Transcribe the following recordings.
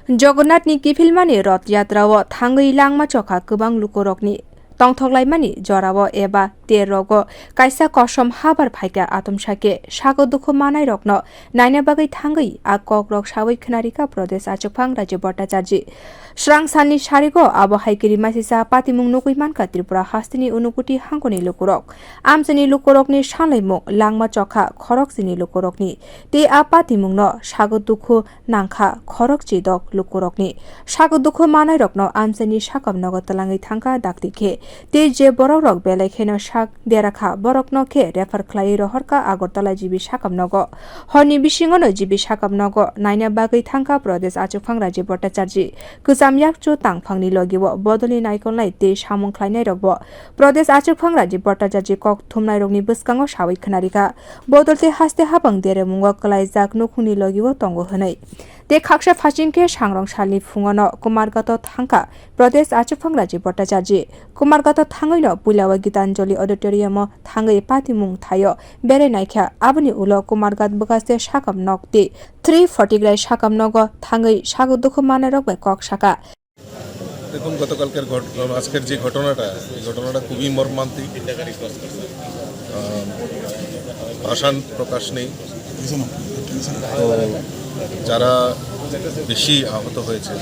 जगन्नाथनि किफिल मानि रथ यात्राव थांगै langma chokha गोबां lukorokनि tongthoklaimani jorao eba terrogo kaisa kosom habar phaika atomsake sago dukhu manai rokno naina bagai thangai a kokrok sawai khnarika Pradesh achugphang Rajib bhattacharjee swrang sani sarigo abo hai kirima sisa pati nangwi mankha Tripura hastini unukuti hangkoni lukorok amchani lukorokni salaimung langma chokha khorok sini lukorokni te a pati mungno sago dukhu nangkha khorok chidok lukorokni sago dukhu manai rokno amchani sakamnogo talangai thangka daktike te je borok belai kheno sak derakha borokno khe refer khlai rohorka agartala jibi sakamnogo horni bisingono jibi sakamnogo naina bagai thangka Pradesh achugphang Rajib bhattacharjee kusam yakchu tangphangni logiwo bodoli naikolnai te samung khlainai rokbo Pradesh achugphang Rajib bhattacharjee kok thumnai rokni bwskango sawai khnarika bodolte haste habang dere mungo klaijak nukhungni logiwo tongo hwnai te khaksa phasingke sangrong salni fungono kumargato thangka Pradesh achugphang Rajib bhattacharjee kumargato thangoino puilawa gitanjali auditorium thangai patimung thayo berai naikha aboni ulo kumargat bagaste sakam nokte 340 গ্রাই সাকাম নগ থাঙ্গই সাগর দুঃখ মানে রকম cock শাখা দেখুন গতকালকের আজকের যে ঘটনাটা এই ঘটনাটা খুবই মর্মান্তিক ভাষার প্রকাশ নেই তো যারা বেশি আহত হয়েছে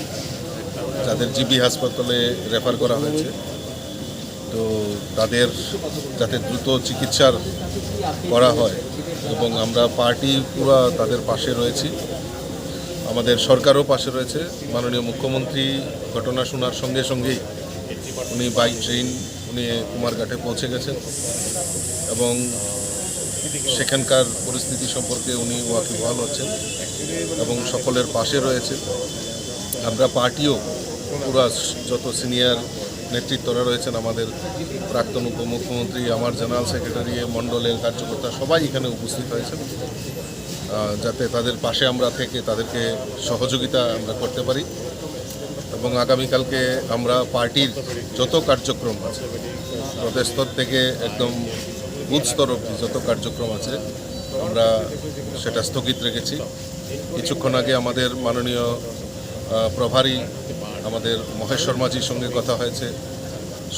যাদের জিবি হাসপাতালে রেফার করা হয়েছে তো তাদের যাতে দ্রুত চিকিৎসার করা হয় এবং আমরা পার্টি পুরো তাদের পাশে রয়েছি আমাদের সরকারও পাশে রয়েছে মাননীয় মুখ্যমন্ত্রী ঘটনা শোনার সঙ্গে সঙ্গেই উনি বাই ট্রেন উনি কুমারঘাটে পৌঁছে গেছেন এবং সেখানকার পরিস্থিতি সম্পর্কে উনি ওয়াকিবহাল হচ্ছেন এবং সকলের পাশে রয়েছে আমরা পার্টিও পুরো যত সিনিয়র নেতৃত্বরা রয়েছেন আমাদের প্রাক্তন উপমুখ্যমন্ত্রী আমার জেনারেল সেক্রেটারি মণ্ডলের কার্যকর্তা সবাই এখানে উপস্থিত হয়েছেন যাতে তাদের পাশে আমরা থেকে তাদেরকে সহযোগিতা আমরা করতে পারি এবং আগামীকালকে আমরা পার্টির যত কার্যক্রম আছে প্রদেশ স্তর থেকে একদম বুথ স্তর অবধি যত কার্যক্রম আছে আমরা সেটা স্থগিত রেখেছি কিছুক্ষণ আগে আমাদের মাননীয় প্রভারী আমাদের মহেশ শর্মাজির সঙ্গে কথা হয়েছে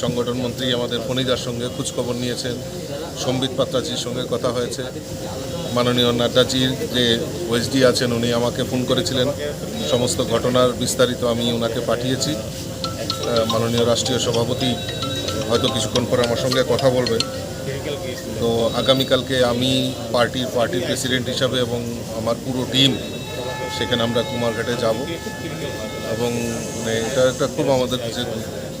সংগঠন মন্ত্রী আমাদের ফণিদার সঙ্গে খোঁজখবর নিয়েছেন সম্বিত পাত্রাজির সঙ্গে কথা হয়েছে মাননীয় নাড্ডাজির যে ওএসডি আছেন উনি আমাকে ফোন করেছিলেন সমস্ত ঘটনার বিস্তারিত আমি ওনাকে পাঠিয়েছি মাননীয় রাষ্ট্রীয় সভাপতি হয়তো কিছুক্ষণ পরে আমার সঙ্গে কথা বলবেন তো আগামীকালকে আমি পার্টির প্রেসিডেন্ট হিসাবে এবং আমার পুরো টিম সেখানে আমরা কুমারঘাটে যাব এবং এটা একটা খুব আমাদের কাছে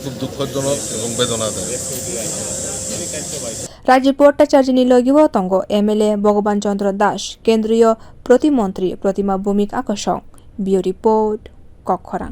খুব দুঃখজনক এবং বেদনাদায়ক রাজীব ভট্টাচার্যী লগিব তঙ্গ এমএলএ ভগবান চন্দ্র দাস কেন্দ্রীয় প্রতিমন্ত্রী প্রতিমা ভৌমিক আকর্ষণ বিও রিপোর্ট খড়াং।